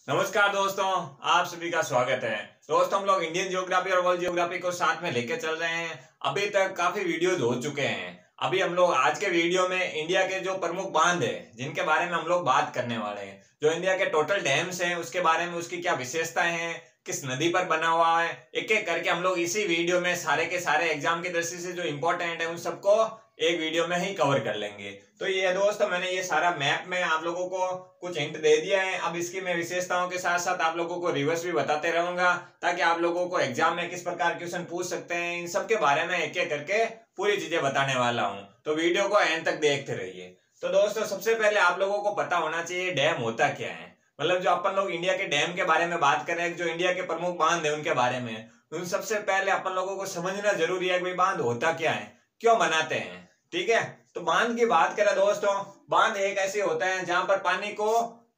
नमस्कार दोस्तों, आप सभी का स्वागत है। दोस्तों, हम लोग इंडियन ज्योग्राफी और वर्ल्ड ज्योग्राफी को साथ में लेके चल रहे हैं। अभी तक काफी वीडियोज हो चुके हैं। अभी हम लोग आज के वीडियो में इंडिया के जो प्रमुख बांध है जिनके बारे में हम लोग बात करने वाले हैं, जो इंडिया के टोटल डैम्स हैं उसके बारे में, उसकी क्या विशेषताएं हैं, किस नदी पर बना हुआ है, एक एक करके हम लोग इसी वीडियो में सारे के सारे एग्जाम की दृष्टि से जो इंपॉर्टेंट है उन सबको एक वीडियो में ही कवर कर लेंगे। तो ये दोस्तों, मैंने ये सारा मैप में आप लोगों को कुछ हिंट दे दिया है। अब इसकी मैं विशेषताओं के साथ साथ आप लोगों को रिवर्स भी बताते रहूंगा, ताकि आप लोगों को एग्जाम में किस प्रकार क्वेश्चन पूछ सकते हैं, इन सब के बारे में एक एक करके पूरी चीजें बताने वाला हूं। तो वीडियो को एंड तक देखते रहिए। तो दोस्तों, सबसे पहले आप लोगों को पता होना चाहिए डैम होता क्या है। मतलब जो अपन लोग इंडिया के डैम के बारे में बात कर रहे हैं, जो इंडिया के प्रमुख बांध है उनके बारे में, उन सबसे पहले अपन लोगों को समझना जरूरी है कि बांध होता क्या है, क्यों बनाते हैं। ठीक है, तो बांध की बात करें दोस्तों, बांध एक ऐसे होता है जहां पर पानी को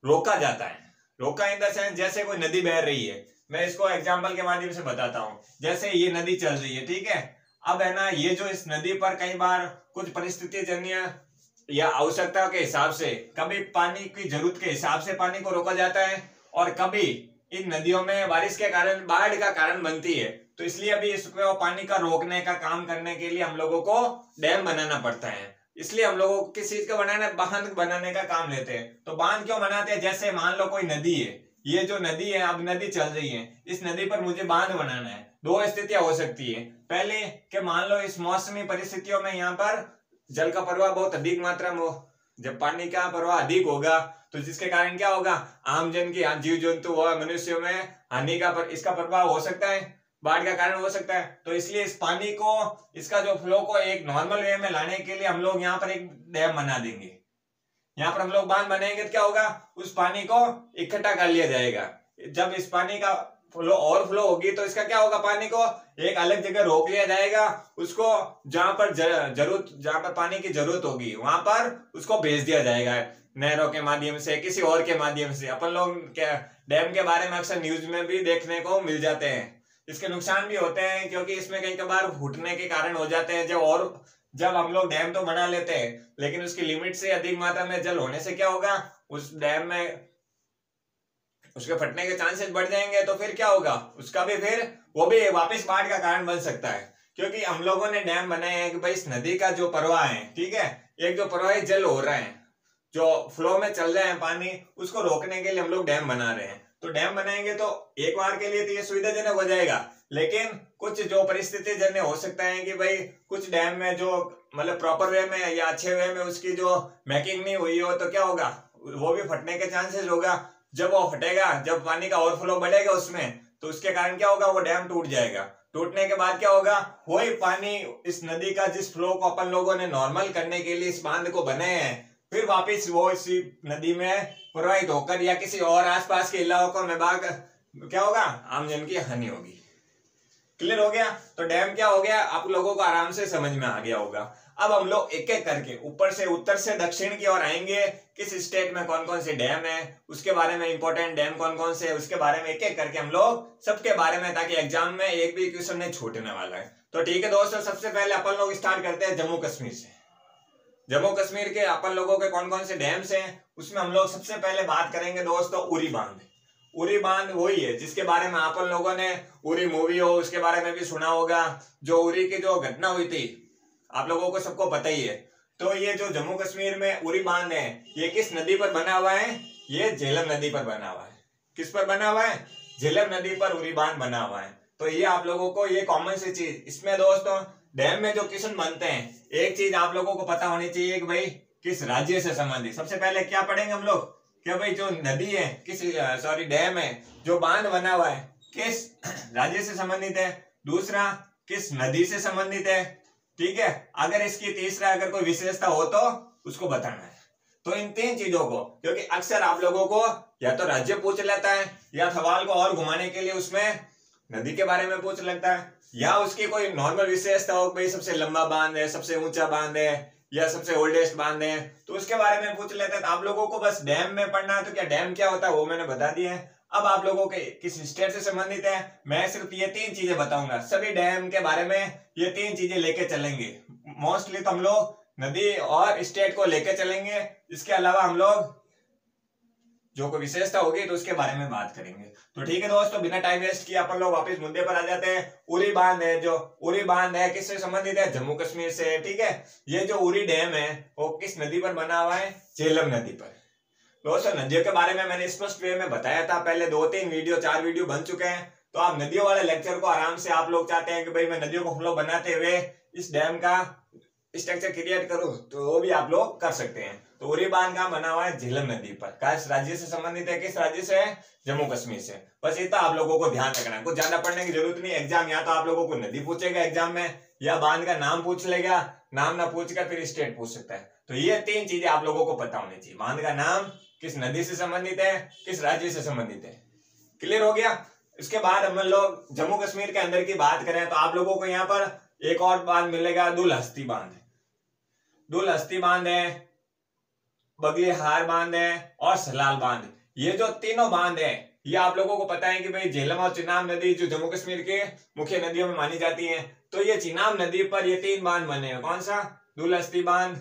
रोका जाता है। रोका इन द सेंस, जैसे कोई नदी बह रही है, मैं इसको एग्जांपल के माध्यम से बताता हूं। जैसे ये नदी चल रही है, ठीक है, अब है ना, ये जो इस नदी पर कई बार कुछ परिस्थिति जन्य या आवश्यकता के हिसाब से, कभी पानी की जरूरत के हिसाब से पानी को रोका जाता है, और कभी इन नदियों में बारिश के कारण बाढ़ का कारण बनती है। तो इसलिए अभी इसको पानी का रोकने का काम करने के लिए हम लोगों को डैम बनाना पड़ता है। इसलिए हम लोगों को किस चीज का बनाना, बांध बनाने का काम लेते हैं। तो बांध क्यों बनाते हैं? जैसे मान लो कोई नदी है, ये जो नदी है, अब नदी चल रही है, इस नदी पर मुझे बांध बनाना है। दो स्थितियां हो सकती है। पहले कि मान लो इस मौसमी परिस्थितियों में यहाँ पर जल का प्रवाह बहुत अधिक मात्रा में हो, जब पानी का प्रवाह अधिक होगा तो जिसके कारण क्या होगा, आमजन की, जीव जंतु व मनुष्यों में हानि का इसका प्रभाव हो सकता है, बाढ़ का कारण हो सकता है। तो इसलिए इस पानी को, इसका जो फ्लो को एक नॉर्मल वे में लाने के लिए हम लोग यहाँ पर एक डैम बना देंगे। यहाँ पर हम लोग बांध बनाएंगे तो क्या होगा, उस पानी को इकट्ठा कर लिया जाएगा। जब इस पानी का फ्लो ओवरफ्लो होगी तो इसका क्या होगा, पानी को एक अलग जगह रोक लिया जाएगा। उसको जहां पर जरूरत, जहां पर पानी की जरूरत होगी वहां पर उसको भेज दिया जाएगा, नहरों के माध्यम से, किसी और के माध्यम से। अपन लोग क्या डैम के बारे में अक्सर न्यूज में भी देखने को मिल जाते हैं। इसके नुकसान भी होते हैं, क्योंकि इसमें कई बार फूटने के कारण हो जाते हैं। जब हम लोग डैम तो बना लेते हैं, लेकिन उसकी लिमिट से अधिक मात्रा में जल होने से क्या होगा, उस डैम में उसके फटने के चांसेस बढ़ जाएंगे। तो फिर क्या होगा, उसका भी फिर वो भी वापस बाढ़ का कारण बन सकता है। क्योंकि हम लोगों ने डैम बनाए हैं कि भाई इस नदी का जो प्रवाह है, ठीक है, एक जो प्रवाहित जल हो रहा है, जो फ्लो में चल रहे हैं पानी, उसको रोकने के लिए हम लोग डैम बना रहे हैं। तो डैम बनाएंगे तो एक बार के लिए तो ये सुविधाजनक हो जाएगा, लेकिन कुछ जो परिस्थिति जन्य हो सकता है कि भाई कुछ डैम में जो मतलब प्रॉपर वे में या अच्छे वे में उसकी जो मेकिंग नहीं हुई हो, तो क्या होगा, वो भी फटने के चांसेस होगा। जब वो फटेगा, जब पानी का ओवरफ्लो बढ़ेगा उसमें, तो उसके कारण क्या होगा, वो डैम टूट जाएगा। टूटने के बाद क्या होगा, वही पानी इस नदी का, जिस फ्लो को अपन लोगों ने नॉर्मल करने के लिए इस बांध को बनाए हैं, फिर वापिस वो इसी नदी में प्रवाहित होकर या किसी और आसपास के इलाकों में क्या होगा, आमजन की हानि होगी। क्लियर हो गया? तो डैम क्या हो गया, आप लोगों को आराम से समझ में आ गया होगा। अब हम लोग एक एक करके ऊपर से, उत्तर से दक्षिण की ओर आएंगे। किस स्टेट में कौन कौन से डैम है, उसके बारे में, इंपॉर्टेंट डैम कौन कौन से है, उसके बारे में एक एक करके हम लोग सबके बारे में, ताकि एग्जाम में एक भी क्वेश्चन नहीं छूटने वाला है। तो ठीक है दोस्तों, सबसे पहले अपन लोग स्टार्ट करते हैं जम्मू कश्मीर से। जम्मू कश्मीर के अपन लोगों के कौन कौन से डैम्स हैं, उसमें हम लोग सबसे पहले बात करेंगे दोस्तों उरी बांध। उरी बांध वही है जिसके बारे में आप लोगों ने, उरी मूवी हो उसके बारे में भी सुना होगा। जो उरी की जो घटना हुई थी, आप लोगों को सबको पता ही है। तो ये जो जम्मू कश्मीर में उरी बांध है, ये किस नदी पर बना हुआ है? ये झेलम नदी पर बना हुआ है। किस पर बना हुआ है? झेलम नदी पर उरी बांध बना हुआ है। तो ये आप लोगों को, ये कॉमन सी चीज, इसमें दोस्तों डैम में जो क्वेश्चन बनते हैं, एक चीज आप लोगों को पता होनी चाहिए कि भाई किस राज्य से संबंधित। सबसे पहले क्या पढ़ेंगे हम लोग, क्या भाई जो नदी है, किस डैम है, जो बांध बना हुआ है, किस राज्य से संबंधित है। दूसरा, किस नदी से संबंधित है। ठीक है, अगर इसकी तीसरा अगर कोई विशेषता हो तो उसको बताना है। तो इन तीन चीजों को, क्योंकि अक्सर आप लोगों को या तो राज्य पूछ लेता है, या सवाल को और घुमाने के लिए उसमें नदी के बारे में पूछ लगता है, या उसकी कोई नॉर्मल विशेषता हो, भाई सबसे लंबा बांध है, सबसे ऊंचा बांध है, या सबसे ओल्डेस्ट बांध है, तो उसके बारे में पूछ लेते हैं। तो आप लोगों को बस डैम में पढ़ना है। तो क्या डैम क्या होता है वो मैंने बता दिया है। अब आप लोगों के किस स्टेट से संबंधित है, मैं सिर्फ ये तीन चीजें बताऊंगा। सभी डैम के बारे में ये तीन चीजें लेके चलेंगे। मोस्टली तो हम लोग नदी और स्टेट को लेके चलेंगे। इसके अलावा हम लोग जो कोई विशेषता होगी तो उसके बारे में बात करेंगे। तो ठीक है दोस्तों, बिना टाइम वेस्ट किए अपन लोग वापस मुद्दे पर आ जाते हैं। उरी बांध है, जो उरी बांध है किससे संबंधित है? जम्मू कश्मीर से। ठीक है, ये जो उरी डैम है वो किस नदी पर बना हुआ है? झेलम नदी पर। दोस्तों नदियों के बारे में मैंने स्पष्ट वे में बताया था, पहले 2-3 वीडियो 4 वीडियो बन चुके हैं। तो आप नदियों वाले लेक्चर को आराम से, आप लोग चाहते हैं कि भाई मैं नदियों को फ्लो बनाते हुए इस डैम का स्ट्रक्चर क्रिएट करूं, तो वो भी आप लोग कर सकते हैं। तो उरी बांध कहां बना हुआ है? झेलम नदी पर। किस राज्य से संबंधित है? किस राज्य से है? जम्मू कश्मीर से। बस इतना आप लोगों को ध्यान रखना है, कुछ ज्यादा पढ़ने की जरूरत नहीं। एग्जाम या तो आप लोगों को नदी पूछेगा एग्जाम में, या बांध का नाम पूछ लेगा, नाम ना पूछकर फिर स्टेट पूछ सकता है। तो ये 3 चीजें आप लोगों को पता होनी चाहिए। बांध का नाम, किस नदी से संबंधित है, किस राज्य से संबंधित है। क्लियर हो गया? इसके बाद हम लोग जम्मू कश्मीर के अंदर की बात करें तो आप लोगों को यहाँ पर एक और बांध मिलेगा, दुलहस्ती बांध। दुलहस्ती बांध है, बगलीहार बांध है और सलाल बांध। ये जो तीनों बांध है ये आप लोगों को पता है कि भाई झेलम और चिनाब नदी जो जम्मू कश्मीर के मुख्य नदियों में मानी जाती है। तो ये चिनाब नदी पर ये 3 बांध बने हैं। कौन सा? दुलहस्ती बांध,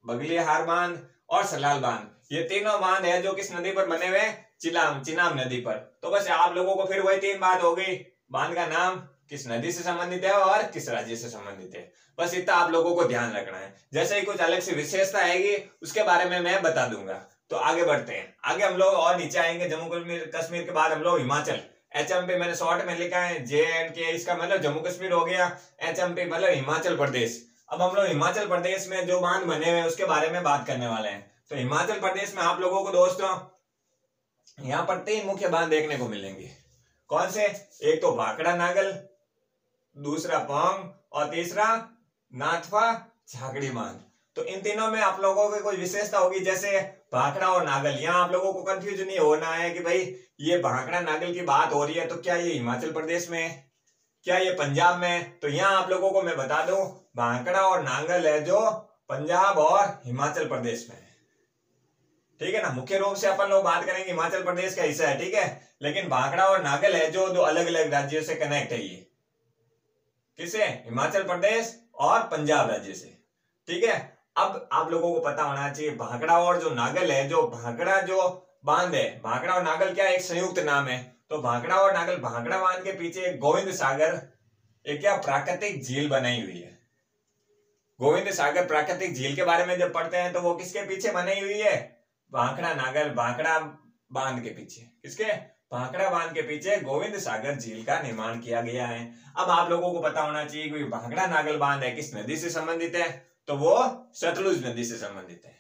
बगलीहार बांध और सलाल बांध। ये तीनों बांध है जो किस नदी पर बने हुए? चिनाब नदी पर। तो बस आप लोगों को फिर वही 3 बात हो गई, बांध का नाम, किस नदी से संबंधित है और किस राज्य से संबंधित है। बस इतना आप लोगों को ध्यान रखना है। जैसे ही कुछ अलग से विशेषता आएगी उसके बारे में मैं बता दूंगा। तो आगे बढ़ते हैं, आगे हम लोग और नीचे आएंगे। जम्मू कश्मीर के बाद हम लोग हिमाचल, HMP मैंने शॉर्ट में लिखा है, JNK इसका मतलब जम्मू कश्मीर हो गया, HMP मतलब हिमाचल प्रदेश। अब हम लोग हिमाचल प्रदेश में जो बांध बने हुए हैं उसके बारे में बात करने वाले हैं। तो हिमाचल प्रदेश में आप लोगों को दोस्तों यहाँ पर 3 मुख्य बांध देखने को मिलेंगे। कौन से? एक तो भाखड़ा नागल, दूसरा पौंग और तीसरा नाथपा झाकड़ी बांध। तो इन तीनों में आप लोगों की कोई विशेषता होगी, जैसे भाखड़ा और नागल। यहाँ आप लोगों को कंफ्यूज नहीं होना है कि भाई ये भाखड़ा नागल की बात हो रही है तो क्या ये हिमाचल प्रदेश में है, क्या ये पंजाब में है? तो यहाँ आप लोगों को मैं बता दूं, भाखड़ा और नागल है जो पंजाब और हिमाचल प्रदेश में है। ठीक है ना, मुख्य रूप से अपन लोग बात करेंगे हिमाचल प्रदेश का हिस्सा है। ठीक है, लेकिन भाखड़ा और नागल है जो 2 अलग अलग राज्यों से कनेक्ट है। ये किसे? हिमाचल प्रदेश और पंजाब राज्य से। ठीक है, अब आप लोगों को पता होना चाहिए भाखड़ा और जो नागल है, जो भाखड़ा जो बांध है, भाखड़ा और नागल क्या एक संयुक्त नाम है। तो भाखड़ा और नागल, भाखड़ा बांध के पीछे गोविंद सागर एक क्या प्राकृतिक झील बनाई हुई है। गोविंद सागर प्राकृतिक झील के बारे में जब पढ़ते हैं तो वो किसके पीछे बनाई हुई है? भाखड़ा नागल, भाखड़ा बांध के पीछे। किसके? भाखड़ा बांध के पीछे गोविंद सागर झील का निर्माण किया गया है। अब आप लोगों को पता होना चाहिए कि भाखड़ा नागल बांध है किस नदी से संबंधित है? तो वो सतलुज नदी से संबंधित है।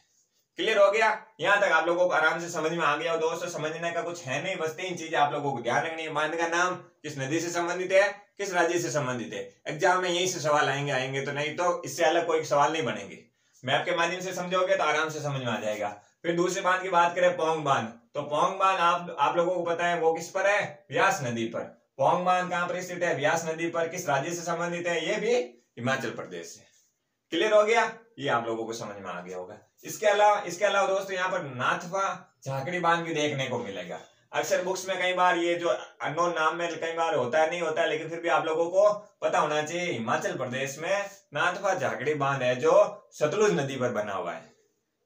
क्लियर हो गया? यहां तक आप लोगों को आराम से समझ में आ गया। दोस्तों समझने का कुछ है नहीं, बस 3 चीजें आप लोगों को ध्यान रखनी है। बांध का नाम, किस नदी से संबंधित है, किस राज्य से संबंधित है। एग्जाम में यही से सवाल आएंगे तो नहीं तो इससे अलग कोई सवाल नहीं बनेंगे। मैप के माध्यम से समझोगे तो आराम से समझ में आ जाएगा। फिर दूसरे बांध की बात करें, पौंग बांध। तो पौंग बांध आप लोगों को पता है वो किस पर है? व्यास नदी पर। पौंग बांध कहां पर स्थित है? व्यास नदी पर। किस राज्य से संबंधित है? ये भी हिमाचल प्रदेश से। क्लियर हो गया? ये आप लोगों को समझ में आ गया होगा। इसके अलावा दोस्तों यहाँ पर नाथपा झाकड़ी बांध भी देखने को मिलेगा। अक्सर बुक्स में कई बार ये जो अननोन नाम में कई बार होता है, नहीं होता है, लेकिन फिर भी आप लोगों को पता होना चाहिए हिमाचल प्रदेश में नाथपा झाकड़ी बांध है जो सतलुज नदी पर बना हुआ है।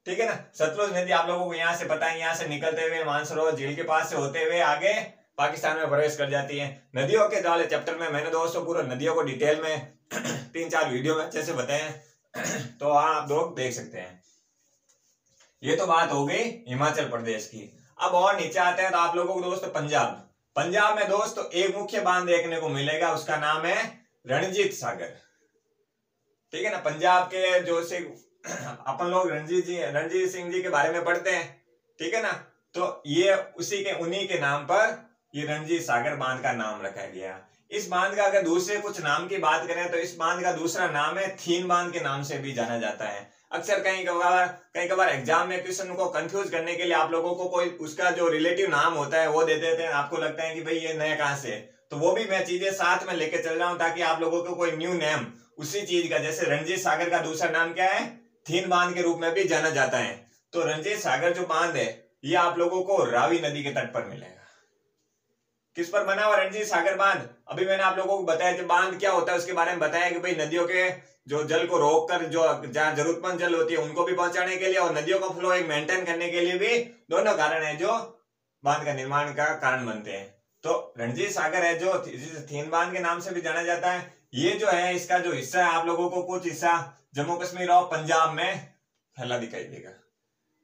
ठीक है ना, सतलुज नदी आप लोगों को यहाँ से पता है, यहाँ से निकलते हुए मानसरोवर झील के पास से होते हुए आगे पाकिस्तान में प्रवेश कर जाती है। नदियों के वाले चैप्टर में मैंने दोस्तों पूरा नदियों को डिटेल में 3-4 वीडियो में अच्छे से बताए, तो आप लोग देख सकते हैं। ये तो बात हो गई हिमाचल प्रदेश की। अब और नीचे आते हैं तो आप लोगों को दोस्तों पंजाब में दोस्तों एक मुख्य बांध देखने को मिलेगा, उसका नाम है रणजीत सागर। ठीक है ना, पंजाब के जो से अपन लोग रणजीत सिंह जी के बारे में पढ़ते हैं। ठीक है ना, तो ये उन्हीं के नाम पर ये रणजीत सागर बांध का नाम रखा गया। इस बांध का अगर दूसरे कुछ नाम की बात करें तो इस बांध का दूसरा नाम है थीन बांध के नाम से भी जाना जाता है। अक्सर कई कबार एग्जाम में क्वेश्चन को कंफ्यूज करने के लिए आप लोगों को कोई उसका जो रिलेटिव नाम होता है वो दे देते हैं। आपको लगता है कि भाई ये नया कहां से, तो वो भी मैं चीजें साथ में लेके चल रहा हूं ताकि आप लोगों को कोई न्यू नेम उसी चीज का, जैसे रणजीत सागर का दूसरा नाम क्या है? थीन बांध के रूप में भी जाना जाता है। तो रणजीत सागर जो बांध है ये आप लोगों को रावी नदी के तट पर मिलेगा। किस पर बना हुआ रणजीत सागर बांध? अभी मैंने आप लोगों को बताया कि बांध क्या होता है उसके बारे में बताया कि भाई नदियों के जो जल को रोककर जो जहाँ जरूरतमंद जल होती है उनको भी पहुंचाने के लिए और नदियों का फ्लो एक मेंटेन करने के लिए भी दोनों कारण है जो बांध का निर्माण का कारण बनते हैं। तो रणजीत सागर है जो थीन बांध के नाम से भी जाना जाता है, ये जो है इसका जो हिस्सा है आप लोगों को कुछ हिस्सा जम्मू कश्मीर और पंजाब में फैला दिखाई देगा,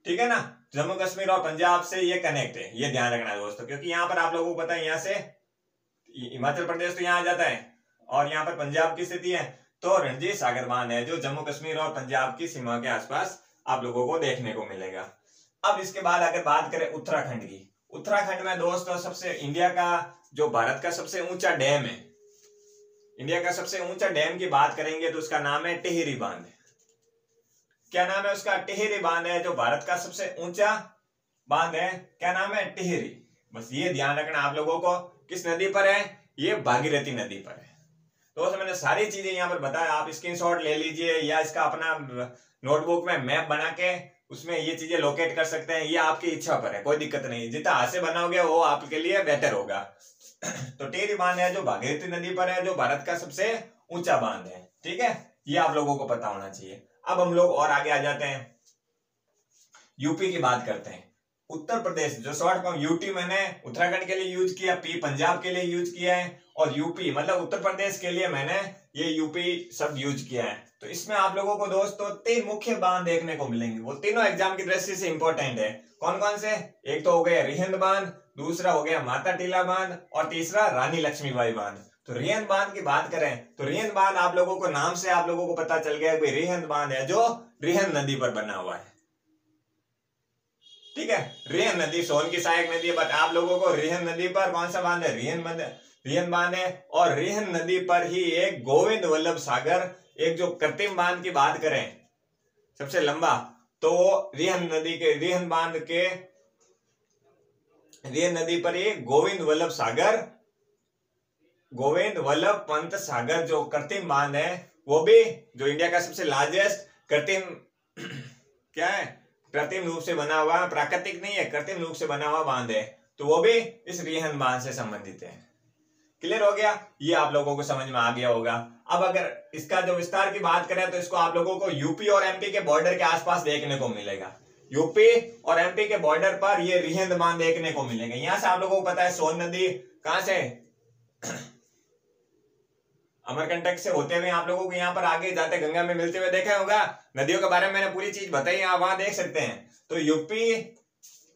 ठीक है ना। जम्मू कश्मीर और पंजाब से ये कनेक्ट है, ये ध्यान रखना है दोस्तों, क्योंकि यहाँ पर आप लोगों को पता है यहाँ से हिमाचल प्रदेश तो यहाँ आ जाता है और यहाँ पर पंजाब की स्थिति है। तो रणजीत सागर बांध है जो जम्मू कश्मीर और पंजाब की सीमा के आसपास आप लोगों को देखने को मिलेगा। अब इसके बाद अगर बात करें उत्तराखंड की, उत्तराखंड में दोस्तों सबसे इंडिया का जो भारत का सबसे ऊंचा डैम है, इंडिया का सबसे ऊंचा डैम की बात करेंगे तो उसका नाम है टिहरी बांध। क्या नाम है उसका? टिहरी बांध है जो भारत का सबसे ऊंचा बांध है। क्या नाम है? टिहरी। बस ये ध्यान रखना आप लोगों को। किस नदी पर है? ये भागीरथी नदी पर है। दोस्तों मैंने सारी चीजें यहाँ पर बताया, आप स्क्रीनशॉट ले लीजिए या इसका अपना नोटबुक में मैप बना के उसमें ये चीजें लोकेट कर सकते हैं, ये आपकी इच्छा पर है, कोई दिक्कत नहीं। जितना हाथ से बनाओगे वो आपके लिए बेटर होगा। तो टिहरी बांध है जो भागीरथी नदी पर है, जो भारत का सबसे ऊंचा बांध है, ठीक है। ये आप लोगों को पता होना चाहिए। अब हम लोग और आगे आ जाते हैं, यूपी की बात करते हैं। उत्तर प्रदेश जो शॉर्ट फॉर्म यूटी मैंने उत्तराखंड के लिए यूज किया, पी पंजाब के लिए यूज किया है, और यूपी मतलब उत्तर प्रदेश के लिए मैंने ये यूपी शब्द यूज किया है। तो इसमें आप लोगों को दोस्तों 3 मुख्य बांध देखने को मिलेंगे, वो तीनों एग्जाम की दृष्टि से इंपॉर्टेंट है। कौन कौन से? एक तो हो गया रिहंद बांध, दूसरा हो गया माता टीला बांध, और तीसरा रानी लक्ष्मीबाई बांध। तो रिहंद बांध की बात करें तो रिहंद बांध आप लोगों को नाम से आप लोगों को पता चल गया कि रिहंद बांध है जो रिहंद नदी पर बना हुआ है, ठीक है। रिहंद नदी सोन की सहायक नदी है, बट आप लोगों को रिहंद नदी पर कौन सा बांध है? रिहंद बांध है। और रिहंद नदी पर ही एक गोविंद वल्लभ सागर, एक जो कृत्रिम बांध की बात करें सबसे लंबा, तो रिहंद नदी पर ये गोविंद वल्लभ पंत सागर जो कृत्रिम बांध है, वो भी जो इंडिया का सबसे लार्जेस्ट कृत्रिम क्या है, कृत्रिम रूप से बना हुआ, प्राकृतिक नहीं है, कृत्रिम रूप से बना हुआ बांध है। तो वो भी इस रिहंद बांध से संबंधित है। क्लियर हो गया? ये आप लोगों को समझ में आ गया होगा। अब अगर इसका जो विस्तार की बात करें तो इसको आप लोगों को यूपी और एमपी के बॉर्डर के आसपास देखने को मिलेगा। यूपी और एमपी के बॉर्डर पर ये रिहंद बांध देखने को मिलेगा। यहां से आप लोगों को पता है सोन नदी कहां से अमरकंटक से होते हुए आप लोगों को यहाँ पर आगे जाते गंगा में मिलते हुए देखा होगा। नदियों के बारे में मैंने पूरी चीज बताई, आप वहां देख सकते हैं। तो यूपी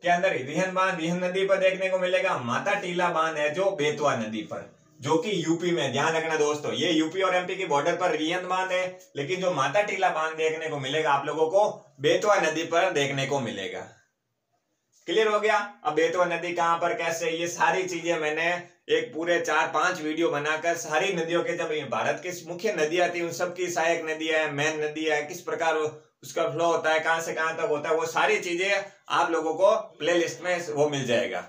के अंदर रिहंद बांध रिहंद नदी पर देखने को मिलेगा। माता टीला बांध है जो बेतवा नदी पर, जो कि यूपी में, ध्यान रखना दोस्तों, ये यूपी और एमपी की बॉर्डर पर रिहंद बांध है, लेकिन जो माता टीला बांध देखने को मिलेगा आप लोगों को बेतवा नदी पर देखने को मिलेगा। क्लियर हो गया? अब बेतवा नदी कहां पर, कैसे, ये सारी चीजें मैंने एक पूरे 4-5 वीडियो बनाकर सारी नदियों के, जब भारत की मुख्य नदियां थी उन सबकी सहायक नदी है, मेन नदी है, किस प्रकार उसका फ्लो होता है, कहां से कहां तक होता है, वो सारी चीजें आप लोगों को प्लेलिस्ट में वो मिल जाएगा।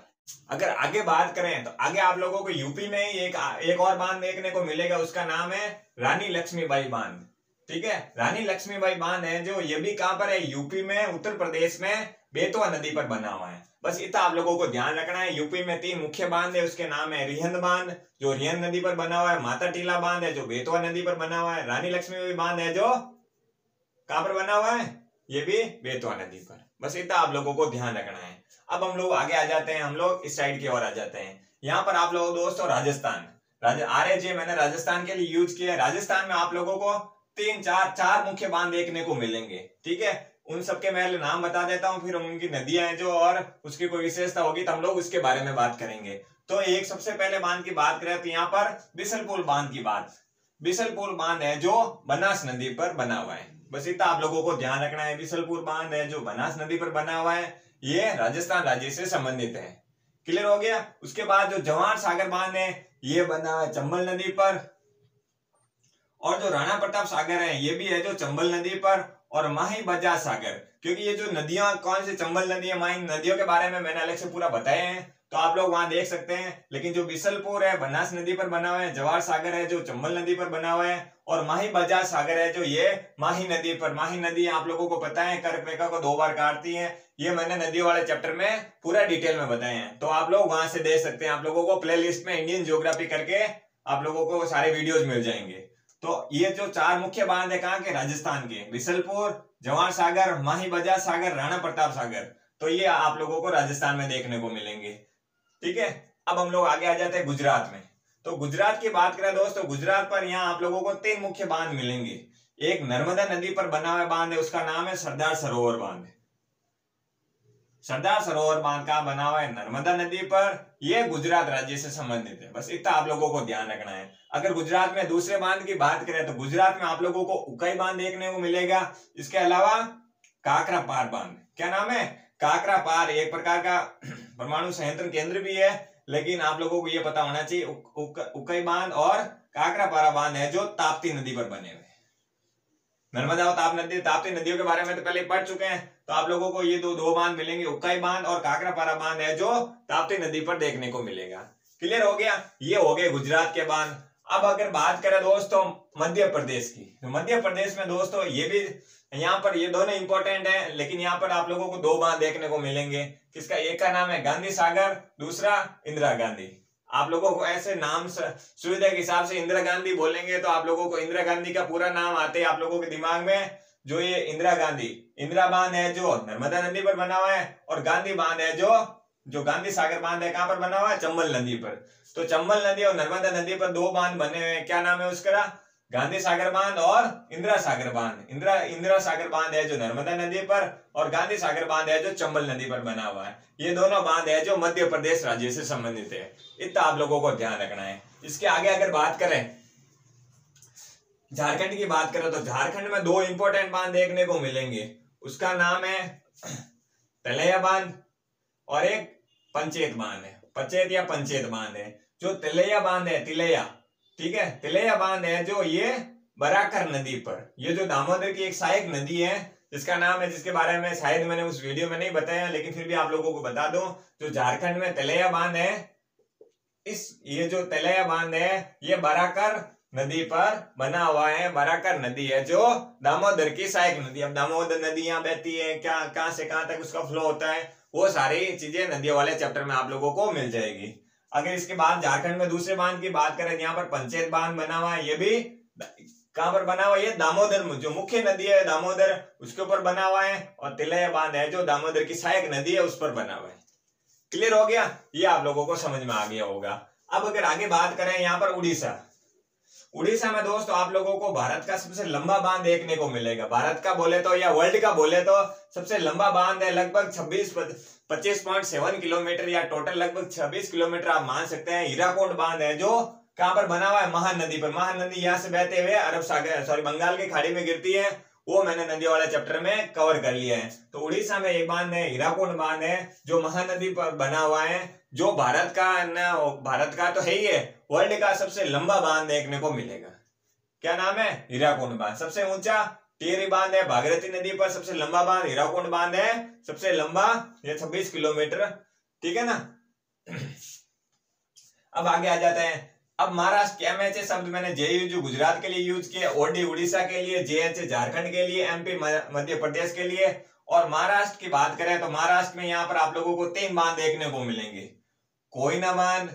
अगर आगे बात करें तो आगे आप लोगों को यूपी में ही एक और बांध देखने को मिलेगा, उसका नाम है रानी लक्ष्मीबाई बांध, ठीक है। रानी लक्ष्मीबाई बांध है जो ये भी कहां पर है? यूपी में, उत्तर प्रदेश में बेतवा नदी पर बना हुआ है। बस इतना आप लोगों को ध्यान रखना है। यूपी में 3 मुख्य बांध है, उसके नाम है रिहंद बांध जो रिहंद नदी पर बना हुआ है, माता टीला बांध है जो बेतवा नदी पर बना हुआ है, रानी लक्ष्मीबाई बांध है जो कहां पर बना हुआ है? ये भी बेतवा नदी पर। बस इतना आप लोगों को ध्यान रखना है। अब हम लोग आगे आ जाते हैं, हम लोग इस साइड की ओर आ जाते हैं। यहाँ पर आप लोगों दोस्तों राजस्थान, RAJ मैंने राजस्थान के लिए यूज किया है। राजस्थान में आप लोगों को 3-4 मुख्य बांध देखने को मिलेंगे, ठीक है। उन सबके मैं नाम बता देता हूँ, फिर उनकी नदियां हैं जो और उसकी कोई विशेषता होगी तो हम लोग उसके बारे में बात करेंगे। तो एक सबसे पहले बांध की बात करें तो यहाँ पर बिसलपुर बांध की बात, बिसलपुर बांध है जो बनास नदी पर बना हुआ है। बस इतना आप लोगों को ध्यान रखना है। बिसलपुर बांध है जो बनास नदी पर बना हुआ है, ये राजस्थान राज्य से संबंधित है। क्लियर हो गया? उसके बाद जो जवाहर सागर बांध है ये बना है चंबल नदी पर, और जो राणा प्रताप सागर है ये भी है जो चंबल नदी पर, और माही बजाज सागर, क्योंकि ये जो नदियां कौन सी चंबल नदी है, माही नदियों के बारे में मैंने अलग से पूरा बताया है, तो आप लोग वहां देख सकते हैं। लेकिन जो बिसलपुर है बनास नदी पर बना हुआ है, जवाहर सागर है जो चंबल नदी पर बना हुआ है, और माही बजाज सागर है जो ये माही नदी पर। माही नदी आप लोगों को पता है कर्क रेखा को 2 बार काटती है, ये मैंने नदियों वाले चैप्टर में पूरा डिटेल में बताए हैं, तो आप लोग वहां से देख सकते हैं। आप लोगों को प्ले लिस्ट में इंडियन ज्योग्राफी करके आप लोगों को सारे वीडियोज मिल जाएंगे। तो ये जो 4 मुख्य बांध है कहाँ के? राजस्थान के, बिसलपुर, जवाहर सागर, माही बजाज सागर, राणा प्रताप सागर। तो ये आप लोगों को राजस्थान में देखने को मिलेंगे। ठीक है, अब हम लोग आगे आ जाते हैं गुजरात में। तो गुजरात की बात करें दोस्तों, गुजरात पर यहाँ आप लोगों को 3 मुख्य बांध मिलेंगे। एक नर्मदा नदी पर बना हुआ बांध है, उसका नाम है सरदार सरोवर बांध। सरदार सरोवर बांध कहाँ बना हुआ है? नर्मदा नदी पर। यह गुजरात राज्य से संबंधित है, बस इतना आप लोगों को ध्यान रखना है। अगर गुजरात में दूसरे बांध की बात करें तो गुजरात में आप लोगों को उकाई बांध देखने को मिलेगा। इसके अलावा काकरा पार बांध, क्या नाम है? काकरा पार, एक प्रकार का परमाणु संयंत्र केंद्र भी है, लेकिन आप लोगों को यह पता होना चाहिए उकाई बांध और काकरा पारा बांध है जो ताप्ती नदी पर बने हुए। नर्मदा और ताप्ती नदियों के बारे में तो पहले पढ़ चुके हैं, तो आप लोगों को ये दो बांध मिलेंगे, उकाई बांध और काकरापारा बांध है जो ताप्ती नदी पर देखने को मिलेगा। क्लियर हो गया? ये हो गए गुजरात के बांध। अब अगर बात करें दोस्तों मध्य प्रदेश की, तो मध्य प्रदेश में दोस्तों ये भी यहाँ पर ये दोनों इंपॉर्टेंट है, लेकिन यहाँ पर आप लोगों को 2 बांध देखने को मिलेंगे। किसका? एक का नाम है गांधी सागर, दूसरा इंदिरा गांधी। आप लोगों को ऐसे नाम सुविधा के हिसाब से इंदिरा गांधी बोलेंगे तो आप लोगों को इंदिरा गांधी का पूरा नाम आते हैं आप लोगों के दिमाग में। जो ये इंदिरा गांधी, इंदिरा बांध है जो नर्मदा नदी पर बना हुआ है, और गांधी बांध है जो गांधी सागर बांध है कहां पर बना हुआ है? चंबल नदी पर। तो चंबल नदी और नर्मदा नदी पर 2 बांध बने हुए हैं। क्या नाम है उसका? गांधी सागर बांध और इंदिरा सागर बांध। इंदिरा सागर बांध है जो नर्मदा नदी पर, और गांधी सागर बांध है जो चंबल नदी पर बना हुआ है। ये दोनों बांध है जो मध्य प्रदेश राज्य से संबंधित है। इतना आप लोगों को ध्यान रखना है। इसके आगे अगर बात करें झारखंड की बात करें, तो झारखंड में 2 इंपॉर्टेंट बांध देखने को मिलेंगे। उसका नाम है तिलैया बांध और एक पंचेत बांध है। पंचेत या पंचेत बांध है। जो तिलैया बांध है, तिलैया, ठीक है, तिलैया बांध है जो ये बराकर नदी पर, ये जो दामोदर की एक सहायक नदी है जिसका नाम है, जिसके बारे में शायद मैंने उस वीडियो में नहीं बताया, लेकिन फिर भी आप लोगों को बता दूं, जो झारखंड में तिलैया बांध है, ये जो तिलैया बांध है ये बराकर नदी पर बना हुआ है। बराकर नदी है जो दामोदर की सहायक नदी। अब दामोदर नदी यहाँ बहती है, क्या कहां से कहां तक उसका फ्लो होता है, वो सारी चीजें नदियों वाले चैप्टर में आप लोगों को मिल जाएगी। अगर इसके बाद झारखंड में दूसरे बांध की बात करें, यहाँ पर पंचेत बांध बना हुआ है। ये भी कहां पर बना हुआ है? ये दामोदर, जो मुख्य नदी है दामोदर, उसके ऊपर बना हुआ है। और तिलैया बांध है जो दामोदर की सहायक नदी है उस पर बना हुआ है। क्लियर हो गया? ये आप लोगों को समझ में आ गया होगा। अब अगर आगे बात करें यहाँ पर उड़ीसा में दोस्तों आप लोगों को भारत का सबसे लंबा बांध देखने को मिलेगा। भारत का बोले तो या वर्ल्ड का बोले तो सबसे लंबा बांध है, लगभग 25.7 किलोमीटर या टोटल लगभग 26 किलोमीटर आप मान सकते हैं। हीराकुंड बांध है जो कहां पर बना हुआ है? महानदी पर। महानदी यहाँ से बहते हुए बंगाल की खाड़ी में गिरती है। वो मैंने नदियों वाले चैप्टर में कवर कर लिया है। तो उड़ीसा में एक बांध है, हीराकुंड बांध है, जो महानदी पर बना हुआ है, जो भारत का तो है ही है, वर्ल्ड का सबसे लंबा बांध देखने को मिलेगा। क्या नाम है? हीराकुंड बांध। सबसे ऊंचा टिहरी बांध है भागीरथी नदी पर, सबसे लंबा बांध हीराकुंड बांध है, सबसे लंबा, ये 26 किलोमीटर। ठीक है ना? अब आगे आ जाते हैं। अब महाराष्ट्र एमएचए शब्द मैंने जेयू जो गुजरात के लिए यूज किया, ओडी उड़ीसा के लिए, जेएचए झारखंड के लिए, एमपी मध्य प्रदेश के लिए। और महाराष्ट्र की बात करें तो महाराष्ट्र में यहाँ पर आप लोगों को 3 बांध देखने को मिलेंगे, कोयना बांध,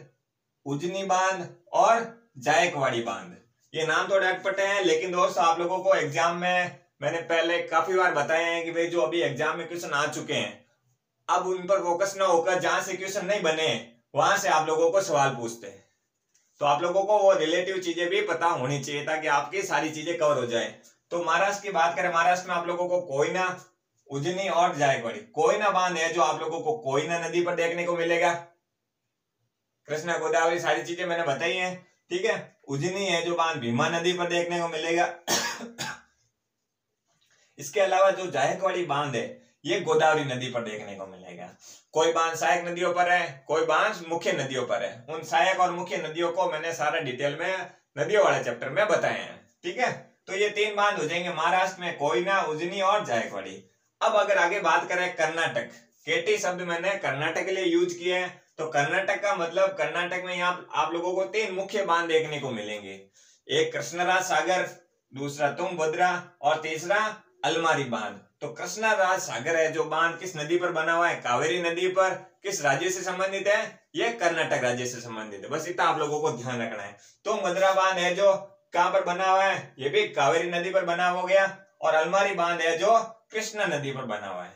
उजनी बांध और जायकवाड़ी बांध। ये नाम थोड़े अटपटे हैं, लेकिन दोस्तों आप लोगों को एग्जाम में मैंने पहले काफी बार बताए हैं कि भाई जो अभी एग्जाम में क्वेश्चन आ चुके हैं, अब उन पर फोकस ना होकर जहां से क्वेश्चन नहीं बने वहां से आप लोगों को सवाल पूछते हैं। तो आप लोगों को वो रिलेटिव चीजें भी पता होनी चाहिए ताकि आपकी सारी चीजें कवर हो जाए। तो महाराष्ट्र की बात करें, महाराष्ट्र में आप लोगों को कोयना, उजनी और जायकवाड़ी। कोयना बांध है जो आप लोगों को कोयना नदी पर देखने को मिलेगा। कृष्णा गोदावरी सारी चीजें मैंने बताई हैं। ठीक है। उजनी है जो बांध भीमा नदी पर देखने को मिलेगा। इसके अलावा जो जायकवाड़ी बांध है ये गोदावरी नदी पर देखने को मिलेगा। कोई बांध सहायक नदियों पर है, कोई बांध मुख्य नदियों पर है। उन सहायक और मुख्य नदियों को मैंने सारा डिटेल में नदियों वाले चैप्टर में बताए हैं। ठीक है। तो ये 3 बांध हो जाएंगे महाराष्ट्र में, कोयना, उजनी और जायकवाड़ी। अब अगर आगे बात करें कर्नाटक, केटी शब्द मैंने कर्नाटक के लिए यूज किए हैं। तो कर्नाटक का मतलब, कर्नाटक में यहाँ आप लोगों को 3 मुख्य बांध देखने को मिलेंगे। एक कृष्णराज सागर, दूसरा तुंगभद्रा और तीसरा अलमारी बांध। तो कृष्णराज सागर है जो बांध किस नदी पर बना हुआ है? कावेरी नदी पर। किस राज्य से संबंधित है? ये कर्नाटक राज्य से संबंधित है। बस इतना आप लोगों को ध्यान रखना है। तुंगभद्रा बांध है जो कहां पर बना हुआ है? ये भी कावेरी नदी पर बना हो गया। और अलमारी बांध है जो कृष्णा नदी पर बना हुआ है।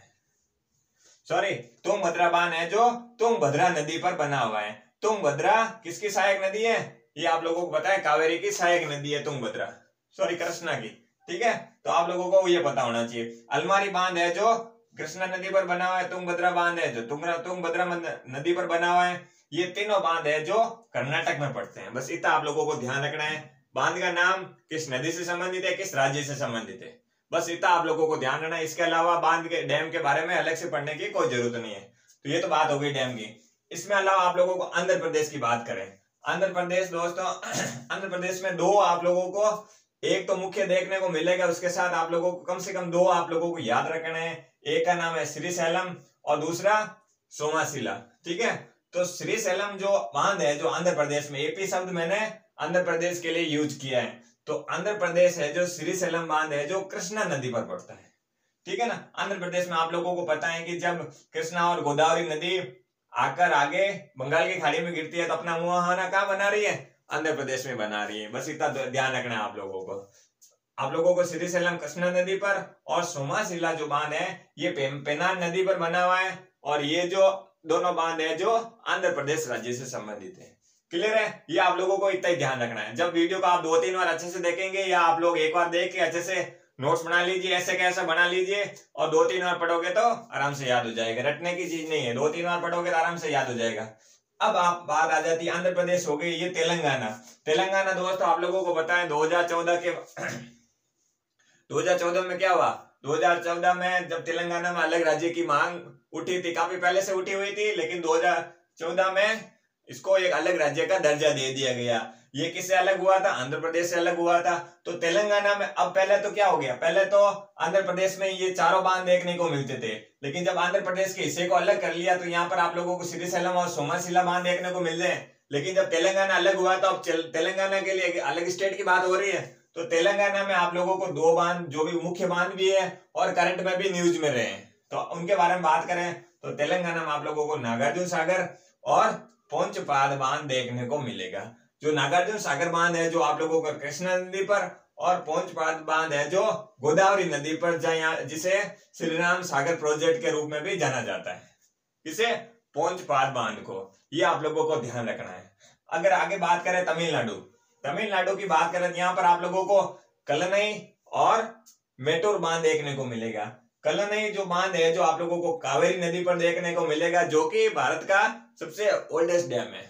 सॉरी, तुंगभद्रा बांध है जो तुंगभद्रा नदी पर बना हुआ है। तुंगभद्रा किसकी सहायक नदी है? ये आप लोगों को पता है, कावेरी की सहायक नदी है तुंगभद्रा, सॉरी कृष्णा की। ठीक है, तो आप लोगों को ये पता होना चाहिए। अलमारी बांध है जो कृष्णा नदी पर बना हुआ है। तुंगभद्रा बांध है जो तुंगभद्रा नदी पर बना हुआ है। ये तीनों बांध है जो कर्नाटक में पड़ते हैं। बस इतना आप लोगों को ध्यान रखना है। बांध का नाम किस नदी से संबंधित है, किस राज्य से संबंधित है, बस इतना आप लोगों को ध्यान रखना है। इसके अलावा बांध के डैम के बारे में अलग से पढ़ने की कोई जरूरत नहीं है। तो ये तो बात हो गई डैम की। इसमें अलावा आप लोगों को आंध्र प्रदेश की बात करें। आंध्र प्रदेश दोस्तों, आंध्र प्रदेश में दो आप लोगों को एक तो मुख्य देखने को मिलेगा, उसके साथ आप लोगों को कम से कम दो आप लोगों को याद रखना है। एक का नाम है श्रीशैलम और दूसरा सोमाशिला। ठीक है, तो श्रीशैलम जो बांध है जो आंध्र प्रदेश में, एपी शब्द मैंने आंध्र प्रदेश के लिए यूज किया है। तो आंध्र प्रदेश है जो श्रीशैलम बांध है जो कृष्णा नदी पर पड़ता है। ठीक है ना, आंध्र प्रदेश में आप लोगों को पता है कि जब कृष्णा और गोदावरी नदी आकर आगे बंगाल की खाड़ी में गिरती है तो अपना मुहाना कहाँ बना रही है? आंध्र प्रदेश में बना रही है। बस इतना ध्यान रखना है आप लोगों को। आप लोगों को श्रीशैलम कृष्णा नदी पर और सोमाशिला जो बांध है ये पेनार नदी पर बना हुआ है। और ये जो दोनों बांध है जो आंध्र प्रदेश राज्य से संबंधित है। क्लियर है? ये आप लोगों को इतना ही ध्यान रखना है। जब वीडियो को आप 2-3 बार अच्छे से देखेंगे या आप लोग एक बार देख के अच्छे से नोट्स बना लीजिए, ऐसे कैसे बना लीजिए और 2-3 बार पढ़ोगे तो आराम से याद हो जाएगा। रटने की चीज नहीं है, 2-3 बार पढ़ोगे तो आराम से याद हो जाएगा। अब आप बात आ जाती है आंध्र प्रदेश हो गई, ये तेलंगाना। तेलंगाना दोस्तों आप लोगों को पता है 2014 में क्या हुआ? 2014 में जब तेलंगाना में अलग राज्य की मांग उठी थी, काफी पहले से उठी हुई थी, लेकिन 2014 में इसको एक अलग राज्य का दर्जा दे दिया गया। ये किससे अलग हुआ था? आंध्र प्रदेश से अलग हुआ था। तो तेलंगाना में अब पहले तो क्या हो गया, पहले तो आंध्र प्रदेश में ये चारों बांध देखने को मिलते थे, लेकिन जब आंध्र प्रदेश के हिस्से को अलग कर लिया तो यहाँ पर आप लोगों को श्रीशैलम और सोमाशिला बांध देखने को मिल रहे हैं। लेकिन जब तेलंगाना अलग हुआ तो अब तेलंगाना के लिए अलग स्टेट की बात हो रही है। तो तेलंगाना में आप लोगों को दो बांध जो भी मुख्य बांध भी है और करंट में भी न्यूज में रहे हैं, तो उनके बारे में बात करें तो तेलंगाना में आप लोगों को नागार्जुन सागर और पोंचपाद बांध देखने को मिलेगा। जो नागार्जुन सागर बांध है जो आप लोगों का कृष्णा नदी पर और पोंचपाद बांध है जो गोदावरी नदी पर, जिसे श्री राम सागर प्रोजेक्ट के रूप में भी जाना जाता है। किसे? पोंचपाद बांध को। ये आप लोगों को ध्यान रखना है। अगर आगे बात करें तमिलनाडु की बात करें, यहाँ पर आप लोगों को कलनई और मेटूर बांध देखने को मिलेगा। कलनई जो बांध है जो आप लोगों को कावेरी नदी पर देखने को मिलेगा, जो कि भारत का सबसे ओल्डेस्ट डैम है।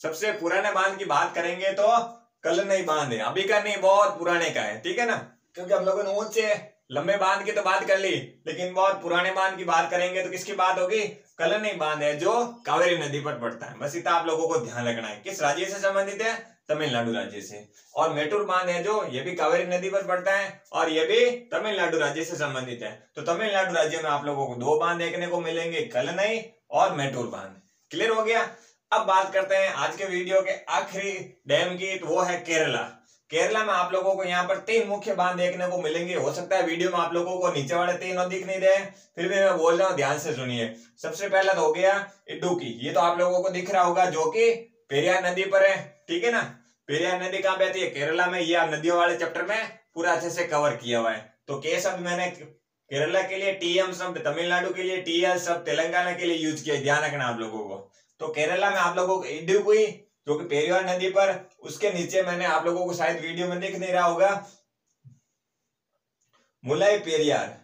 सबसे पुराने बांध की बात करेंगे तो कलनई बांध है, अभी का नहीं, बहुत पुराने का है। ठीक है ना, क्योंकि हम लोगों ने ऊंचे लंबे बांध की तो बात कर ली, लेकिन बहुत पुराने बांध की बात करेंगे तो किसकी बात होगी? कलनई बांध है जो कावेरी नदी पर पड़ता है। बस इतना आप लोगों को ध्यान रखना है। किस राज्य से संबंधित है? तमिलनाडु राज्य से। और मेटूर बांध है जो ये भी कावेरी नदी पर पड़ता है और ये भी तमिलनाडु राज्य से संबंधित है। तो तमिलनाडु राज्य में आप लोगों को दो बांध देखने को मिलेंगे, कलनई और मेटूर बांध। क्लियर हो गया? अब बात करते हैं आज के वीडियो के आखिरी डैम की, तो वो है केरला। केरला में आप लोगों को यहाँ पर 3 मुख्य बांध देखने को मिलेंगे। हो सकता है वीडियो में आप लोगों को नीचे वाले 3 दिख नहीं रहे, फिर भी मैं बोल रहा हूँ, ध्यान से सुनिए। सबसे पहला तो हो गया इडुक्की, ये तो आप लोगों को दिख रहा होगा, जो कि पेरियार नदी पर है। ठीक है ना, पेरियार नदी कहाँ बहती है? केरला में। ये नदियों वाले चैप्टर में पूरा अच्छे से कवर किया हुआ है। तो के शब्द मैंने केरला के लिए टीएम शब्द, तमिलनाडु के लिए टीएल शब्द, तेलंगाना के लिए यूज किया, ध्यान रखना आप लोगों को। तो केरला में आप लोगों को इडुक्की जो कि पेरियार नदी पर, उसके नीचे मैंने आप लोगों को शायद वीडियो में दिख नहीं रहा होगा, मुलाई पेरियार।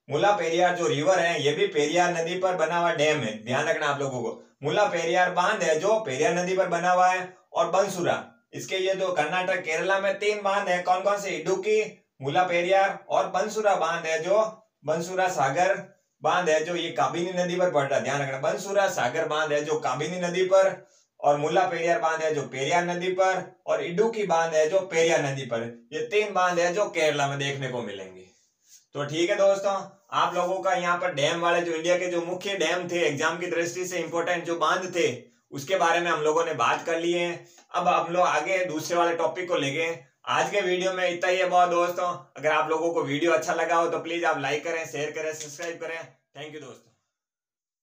मुला पेरियार जो रिवर है ये भी पेरियार नदी पर बना हुआ डैम है, ध्यान रखना आप लोगों को। मुला पेरियार बांध है जो पेरियार नदी पर बना हुआ है। और बंसुरा, इसके ये जो कर्नाटक केरला में 3 बांध है, कौन कौन से? इडुक्की, मुला पेरियार और बंसुरा बांध है जो बंसुरा सागर बांध है जो ये काबिनी नदी पर पड़ रहा है, ध्यान रखना। बंसुरा सागर बांध है जो काबिनी नदी पर, और मुला पेरियार बांध है जो पेरियार नदी पर, और इडुक्की बांध है जो पेरियार नदी पर। ये 3 बांध है जो केरला में देखने को मिलेंगे। तो ठीक है दोस्तों, आप लोगों का यहाँ पर डैम वाले जो इंडिया के जो मुख्य डैम थे, एग्जाम की दृष्टि से इंपॉर्टेंट जो बांध थे, उसके बारे में हम लोगों ने बात कर लिए हैं। अब हम लोग आगे दूसरे वाले टॉपिक को लेंगे। आज के वीडियो में इतना ही है बहुत दोस्तों। अगर आप लोगों को वीडियो अच्छा लगा हो तो प्लीज आप लाइक करें, शेयर करें, सब्सक्राइब करें। थैंक यू दोस्तों।